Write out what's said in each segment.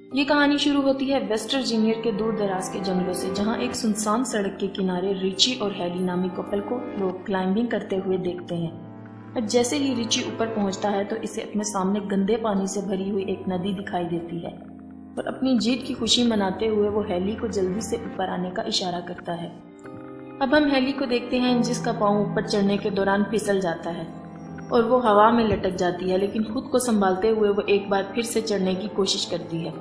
ये कहानी शुरू होती है वेस्ट वर्जीनिया के दूर दराज के जंगलों से, जहां एक सुनसान सड़क के किनारे रिची और हेली नामी कपल को लोग क्लाइंबिंग करते हुए देखते हैं। अब जैसे ही रिची ऊपर पहुंचता है तो इसे अपने सामने गंदे पानी से भरी हुई एक नदी दिखाई देती है और अपनी जीत की खुशी मनाते हुए वो हेली को जल्दी से ऊपर आने का इशारा करता है। अब हम हेली को देखते हैं जिसका पाँव ऊपर चढ़ने के दौरान फिसल जाता है और वो हवा में लटक जाती है, लेकिन खुद को संभालते हुए वो एक बार फिर से चढ़ने की कोशिश करती है,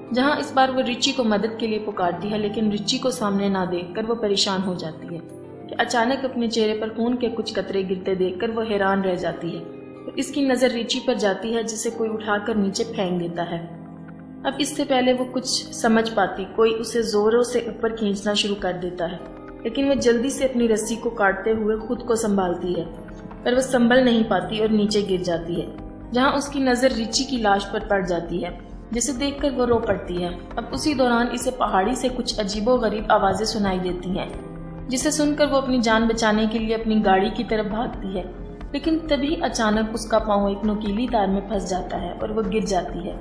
जहां इस बार वो रिची को मदद के लिए पुकारती है। लेकिन रिची को सामने ना देखकर वो परेशान हो जाती है कि अचानक अपने चेहरे पर खून के कुछ कतरे गिरते देखकर वो हैरान रह जाती है और इसकी नज़र रिची पर जाती है जिसे कोई उठाकर नीचे फेंक देता है। अब इससे पहले वो कुछ समझ पाती, कोई उसे जोरों से ऊपर खींचना शुरू कर देता है, लेकिन वो जल्दी से अपनी रस्सी को काटते हुए खुद को संभालती है, पर वो संभल नहीं पाती और नीचे गिर जाती है, जहां उसकी नज़र रिची की लाश पर पड़ जाती है, जिसे देखकर वो रो पड़ती है। अब उसी दौरान इसे पहाड़ी से कुछ अजीबोगरीब आवाज़ें सुनाई देती हैं, जिसे सुनकर वो अपनी जान बचाने के लिए अपनी गाड़ी की तरफ भागती है, लेकिन तभी अचानक उसका पाँव एक नुकीली तार में फंस जाता है और वो गिर जाती है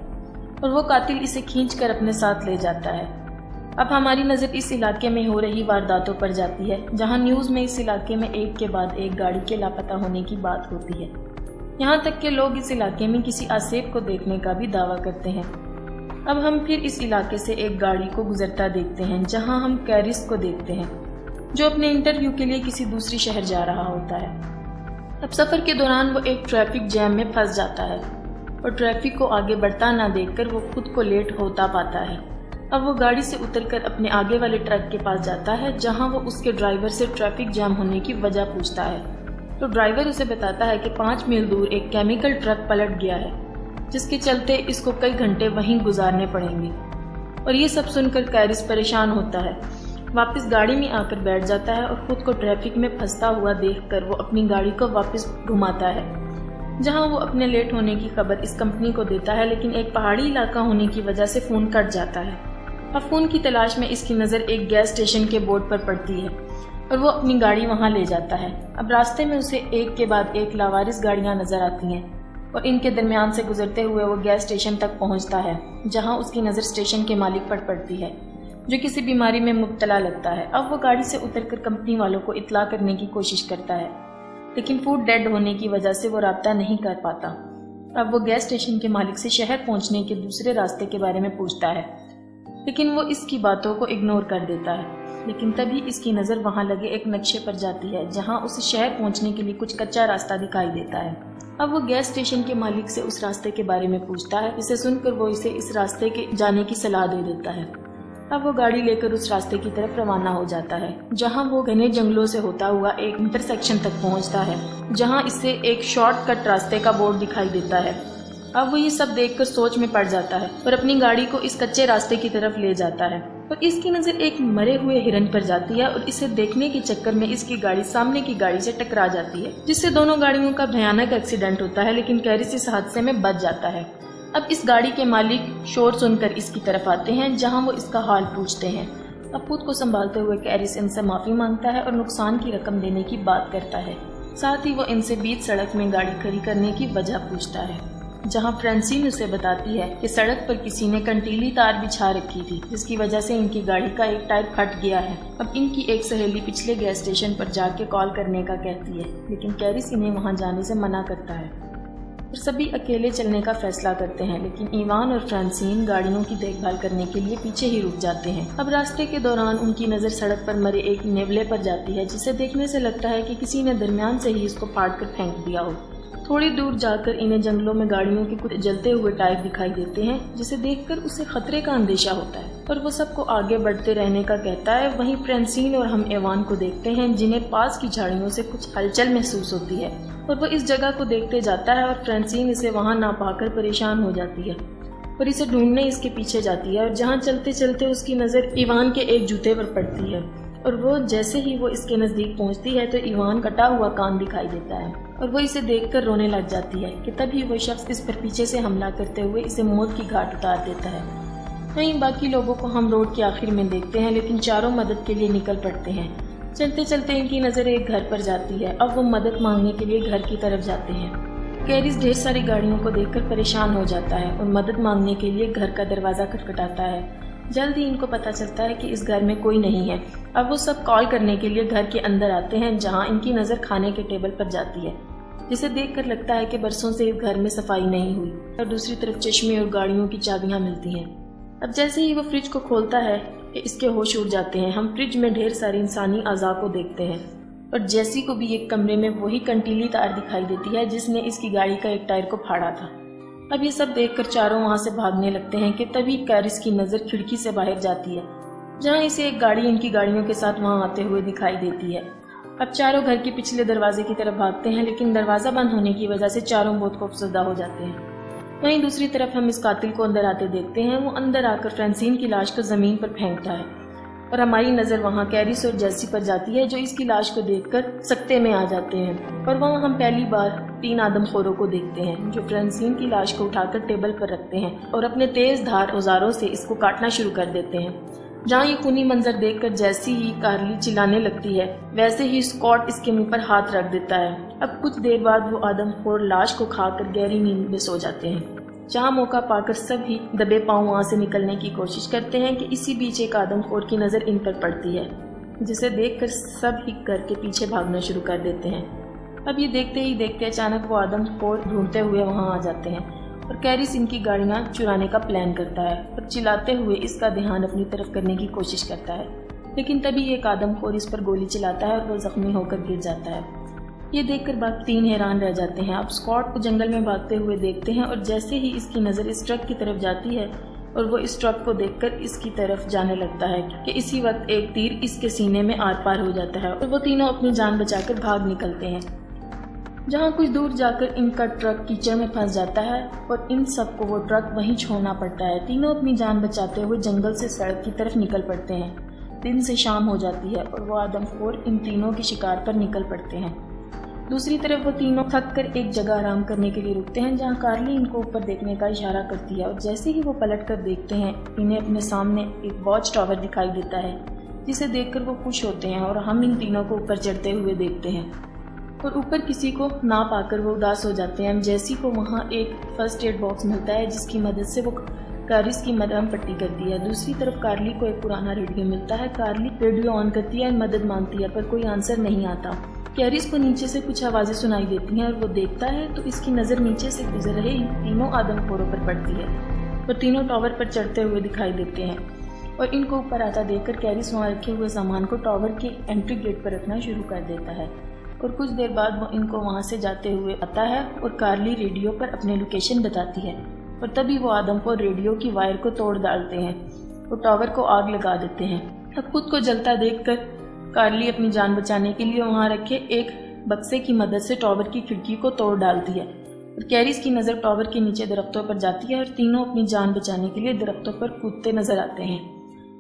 और वो कातिल इसे खींचकर अपने साथ ले जाता है। अब हमारी नज़र इस इलाके में हो रही वारदातों पर जाती है, जहां न्यूज़ में इस इलाके में एक के बाद एक गाड़ी के लापता होने की बात होती है। यहाँ तक कि लोग इस इलाके में किसी आसेब को देखने का भी दावा करते हैं। अब हम फिर इस इलाके से एक गाड़ी को गुजरता देखते हैं, जहां हम कैरिस को देखते हैं, जो अपने इंटरव्यू के लिए किसी दूसरी शहर जा रहा होता है। अब सफ़र के दौरान वो एक ट्रैफिक जैम में फंस जाता है और ट्रैफिक को आगे बढ़ता ना देखकर वो खुद को लेट होता पाता है। अब वो गाड़ी से उतरकर अपने आगे वाले ट्रक के पास जाता है, जहां वो उसके ड्राइवर से ट्रैफिक जैम होने की वजह पूछता है, तो ड्राइवर उसे बताता है कि 5 मील दूर एक केमिकल ट्रक पलट गया है, जिसके चलते इसको कई घंटे वहीं गुजारने पड़ेंगे। और ये सब सुनकर कैरिस परेशान होता है, वापस गाड़ी में आकर बैठ जाता है और खुद को ट्रैफिक में फंसता हुआ देखकर वो अपनी गाड़ी को वापस घुमाता है, जहां वो अपने लेट होने की खबर इस कंपनी को देता है, लेकिन एक पहाड़ी इलाका होने की वजह से फ़ोन कट जाता है। अब फ़ोन की तलाश में इसकी नज़र एक गैस स्टेशन के बोर्ड पर पड़ती है और वो अपनी गाड़ी वहां ले जाता है। अब रास्ते में उसे एक के बाद एक लावारिस गाड़ियां नजर आती हैं और इनके दरमियान से गुजरते हुए वो गैस स्टेशन तक पहुंचता है, जहां उसकी नज़र स्टेशन के मालिक पर पड़ती है, जो किसी बीमारी में मुब्तला लगता है। अब वो गाड़ी से उतरकर कंपनी वालों को इत्तला करने की कोशिश करता है, लेकिन फूड डेड होने की वजह से वो राब्ता नहीं कर पाता। अब वो गैस स्टेशन के मालिक से शहर पहुंचने के दूसरे रास्ते के बारे में पूछता है, लेकिन वो इसकी बातों को इग्नोर कर देता है। लेकिन तभी इसकी नज़र वहां लगे एक नक्शे पर जाती है, जहां उसे शहर पहुंचने के लिए कुछ कच्चा रास्ता दिखाई देता है। अब वो गैस स्टेशन के मालिक से उस रास्ते के बारे में पूछता है, इसे सुनकर वो इसे इस रास्ते के जाने की सलाह दे देता है। अब वो गाड़ी लेकर उस रास्ते की तरफ रवाना हो जाता है, जहां वो घने जंगलों से होता हुआ एक इंटरसेक्शन तक पहुंचता है, जहां इससे एक शॉर्टकट रास्ते का बोर्ड दिखाई देता है। अब वो ये सब देखकर सोच में पड़ जाता है और अपनी गाड़ी को इस कच्चे रास्ते की तरफ ले जाता है और इसकी नज़र एक मरे हुए हिरन पर जाती है और इसे देखने के चक्कर में इसकी गाड़ी सामने की गाड़ी से टकरा जाती है, जिससे दोनों गाड़ियों का भयानक एक्सीडेंट होता है, लेकिन कैरिस इस हादसे में बच जाता है। अब इस गाड़ी के मालिक शोर सुनकर इसकी तरफ आते हैं, जहां वो इसका हाल पूछते हैं। अब खुद को संभालते हुए कैरिस इनसे माफ़ी मांगता है और नुकसान की रकम देने की बात करता है। साथ ही वो इनसे बीच सड़क में गाड़ी खड़ी करने की वजह पूछता है, जहां फ्रांसीन उसे बताती है कि सड़क पर किसी ने कंटीली तार बिछा रखी थी, जिसकी वजह से इनकी गाड़ी का एक टायर फट गया है। अब इनकी एक सहेली पिछले गैस स्टेशन पर जाके कॉल करने का कहती है, लेकिन कैरिस इन्हें वहां जाने से मना करता है और सभी अकेले चलने का फैसला करते हैं। लेकिन इवान और फ्रांसीन गाड़ियों की देखभाल करने के लिए पीछे ही रुक जाते हैं। अब रास्ते के दौरान उनकी नज़र सड़क पर मरे एक नेवले पर जाती है, जिसे देखने से लगता है कि किसी ने दरमियान से ही इसको फाड़ कर फेंक दिया हो। थोड़ी दूर जाकर इन्हें जंगलों में गाड़ियों के कुछ जलते हुए टायर दिखाई देते हैं, जिसे देखकर उसे खतरे का अंदेशा होता है और वो सबको आगे बढ़ते रहने का कहता है। वहीं फ्रांसीन और हम एवान को देखते हैं, जिन्हें पास की झाड़ियों से कुछ हलचल महसूस होती है और वो इस जगह को देखते जाता है और फ्रांसीन इसे वहां ना पाकर परेशान हो जाती है और इसे ढूंढने इसके पीछे जाती है। और जहाँ चलते चलते उसकी नज़र इवान के एक जूते पर पड़ती है और वो जैसे ही वो इसके नज़दीक पहुंचती है तो इवान कटा हुआ कान दिखाई देता है और वो इसे देखकर रोने लग जाती है कि तभी वो शख्स इस पर पीछे से हमला करते हुए इसे मौत की घाट उतार देता है। वहीं बाकी लोगों को हम रोड के आखिर में देखते हैं, लेकिन चारों मदद के लिए निकल पड़ते हैं। चलते चलते इनकी नज़र एक घर पर जाती है। अब वो मदद मांगने के लिए घर की तरफ जाते हैं। कैरिस ढेर सारी गाड़ियों को देखकर परेशान हो जाता है और मदद मांगने के लिए घर का दरवाजा खटखटाता है। जल्द ही इनको पता चलता है कि इस घर में कोई नहीं है। अब वो सब कॉल करने के लिए घर के अंदर आते हैं, जहां इनकी नज़र खाने के टेबल पर जाती है, जिसे देखकर लगता है कि बरसों से इस घर में सफाई नहीं हुई। और दूसरी तरफ चश्मे और गाड़ियों की चाबियां मिलती हैं। अब जैसे ही वो फ्रिज को खोलता है, इसके होश उड़ जाते हैं। हम फ्रिज में ढेर सारी इंसानी अज़ा को देखते हैं और जैसी को भी एक कमरे में वही कंटीली तार दिखाई देती है जिसने इसकी गाड़ी का एक टायर को फाड़ा था। अब ये सब देखकर चारों वहां से भागने लगते हैं कि तभी कैरिस की नज़र खिड़की से बाहर जाती है, जहां इसे एक गाड़ी इनकी गाड़ियों के साथ वहां आते हुए दिखाई देती है। अब चारों घर के पिछले दरवाजे की तरफ भागते हैं, लेकिन दरवाजा बंद होने की वजह से चारों बहुत खौफजदा हो जाते हैं। वहीं दूसरी तरफ हम इस कातिल को अंदर आते देखते हैं। वो अंदर आकर फ्रांसिन की लाश को जमीन पर फेंकता है और हमारी नज़र वहाँ कैरिस और जेसी पर जाती है, जो इसकी लाश को देखकर सकते में आ जाते हैं। और वहाँ हम पहली बार 3 आदमखोरों को देखते हैं, जो फ्रांसिन की लाश को उठाकर टेबल पर रखते हैं और अपने तेज धार औजारों से इसको काटना शुरू कर देते हैं। जहाँ ये खूनी मंजर देखकर जैसी ही कार्ली चिल्लाने लगती है, वैसे ही स्कॉट इसके मुंह पर हाथ रख देता है। अब कुछ देर बाद वो आदमखोर लाश को खाकर गहरी नींद में सो जाते हैं, जहाँ मौका पाकर सभी दबे पांव वहाँ से निकलने की कोशिश करते हैं कि इसी बीच एक आदमखोर की नज़र इन पर पड़ती है, जिसे देखकर सब ही घर के पीछे भागना शुरू कर देते हैं। अब ये देखते ही देखते अचानक वो आदमखोर ढूंढते हुए वहाँ आ जाते हैं और कैरिस इनकी गाड़ियाँ चुराने का प्लान करता है और चिल्लाते हुए इसका ध्यान अपनी तरफ करने की कोशिश करता है, लेकिन तभी एक आदमखोर इस पर गोली चलाता है और वो जख्मी होकर गिर जाता है। ये देखकर बाकी 3 हैरान रह जाते हैं। अब स्कॉट को जंगल में भागते हुए देखते हैं और जैसे ही इसकी नज़र इस ट्रक की तरफ जाती है और वो इस ट्रक को देखकर इसकी तरफ जाने लगता है कि इसी वक्त एक तीर इसके सीने में आर पार हो जाता है और वो तीनों अपनी जान बचाकर भाग निकलते हैं। जहाँ कुछ दूर जाकर इनका ट्रक कीचड़ में फंस जाता है और इन सबको वो ट्रक वहीं छोड़ना पड़ता है। तीनों अपनी जान बचाते हुए जंगल से सड़क की तरफ निकल पड़ते हैं। दिन से शाम हो जाती है और वो आदमखोर इन तीनों के शिकार पर निकल पड़ते हैं। दूसरी तरफ वो तीनों थक कर एक जगह आराम करने के लिए रुकते हैं, जहाँ कार्ली इनको ऊपर देखने का इशारा करती है और जैसे ही वो पलट कर देखते हैं, इन्हें अपने सामने एक वॉच टावर दिखाई देता है, जिसे देखकर वो खुश होते हैं और हम इन तीनों को ऊपर चढ़ते हुए देखते हैं और ऊपर किसी को ना पाकर वो उदास हो जाते हैं। जैसी को वहाँ एक फर्स्ट एड बॉक्स मिलता है, जिसकी मदद से वो कैरिस की मरहम पट्टी करती है। दूसरी तरफ कार्ली को एक पुराना रेडियो मिलता है। कार्ली रेडियो ऑन करती है, मदद मांगती है, पर कोई आंसर नहीं आता। कैरिस को नीचे से कुछ आवाज़ें सुनाई देती हैं और वो देखता है तो इसकी नज़र नीचे से गुजर रहे तीनों आदमखोरों पर पड़ती है और तीनों टावर पर चढ़ते हुए दिखाई देते हैं और इनको ऊपर आता देखकर कैरिस वहाँ रखे हुए सामान को टावर के एंट्री गेट पर रखना शुरू कर देता है और कुछ देर बाद वो इनको वहाँ से जाते हुए आता है और कार्ली रेडियो पर अपने लोकेशन बताती है और तभी वो आदमखोर रेडियो की वायर को तोड़ डालते हैं और टावर को आग लगा देते हैं। अब खुद को जलता देखकर कार्ली अपनी जान बचाने के लिए वहां रखे एक बक्से की मदद से टावर की खिड़की को तोड़ डालती है और कैरिस की नज़र टावर के नीचे दरख्तों पर जाती है और तीनों अपनी जान बचाने के लिए दरख्तों पर कूदते नजर आते हैं,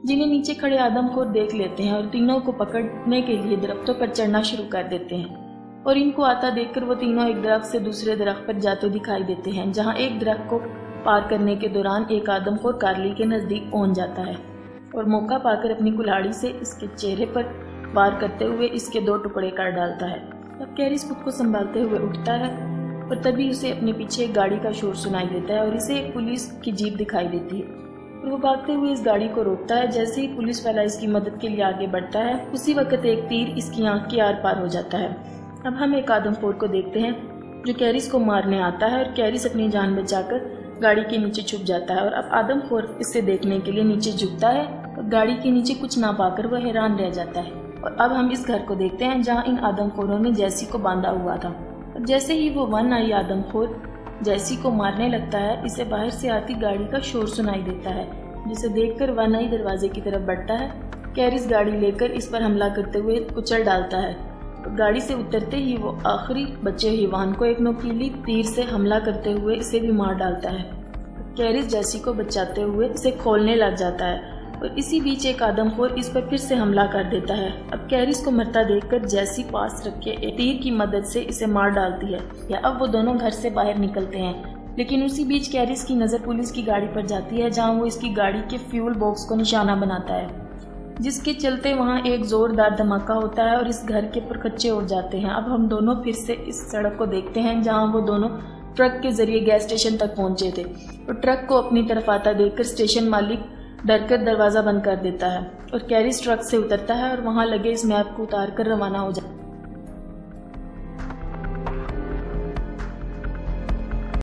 जिन्हें नीचे खड़े आदमखोर देख लेते हैं और तीनों को पकड़ने के लिए दरख्तों पर चढ़ना शुरू कर देते हैं और इनको आता देखकर वो तीनों एक दरख्त से दूसरे दरख्त पर जाते दिखाई देते हैं, जहाँ एक दरख्त को पार करने के दौरान एक आदमखोर कार्ली के नज़दीक पहुँच जाता है और मौका पाकर अपनी कुल्हाड़ी से इसके चेहरे पर वार करते हुए इसके 2 टुकड़े कर डालता है। अब कैरिस खुद को संभालते हुए उठता है और तभी उसे अपने पीछे एक गाड़ी का शोर सुनाई देता है और इसे एक पुलिस की जीप दिखाई देती है और वो भागते हुए इस गाड़ी को रोकता है। जैसे ही पुलिस वाला इसकी मदद के लिए आगे बढ़ता है, उसी वक्त एक तीर इसकी आंख के आर पार हो जाता है। अब हम एक आदमखोर को देखते हैं जो कैरिस को मारने आता है और कैरिस अपनी जान बचाकर गाड़ी के नीचे छुप जाता है और अब आदमखोर इसे देखने के लिए नीचे झुकता है और गाड़ी के नीचे कुछ ना पाकर वह हैरान रह जाता है। और अब हम इस घर को देखते हैं जहां इन आदमखोरों ने जैसी को बांधा हुआ था और जैसे ही वो वन आई आदमखोर जैसी को मारने लगता है, इसे बाहर से आती गाड़ी का शोर सुनाई देता है, जिसे देखकर वन आई दरवाजे की तरफ बढ़ता है। कैरिस गाड़ी लेकर इस पर हमला करते हुए कुचल डालता है और गाड़ी से उतरते ही वो आखिरी बचे हिवान को एक नुकीली तीर से हमला करते हुए इसे भी मार डालता है। कैरिस जैसी को बचाते हुए इसे खोलने लग जाता है और इसी बीच एक आदमखोर इस पर फिर से हमला कर देता है। अब कैरिस को मरता देखकर जैसी पास रखे एक तीर की मदद से इसे मार डालती है या अब वो दोनों घर से बाहर निकलते हैं, लेकिन उसी बीच कैरिस की नज़र पुलिस की गाड़ी पर जाती है, जहां वो इसकी गाड़ी के फ्यूल बॉक्स को निशाना बनाता है, जिसके चलते वहां एक जोरदार धमाका होता है और इस घर के पर कच्चे उड़ जाते हैं। अब हम दोनों फिर से इस सड़क को देखते हैं जहाँ वो दोनों ट्रक के जरिए गैस स्टेशन तक पहुंचे थे और ट्रक को अपनी तरफ आता देखकर स्टेशन मालिक डरकर दरवाजा बंद कर देता है और कैरिस ट्रक से उतरता है और वहां लगे इस मैप को उतार कर रवाना हो जाता है।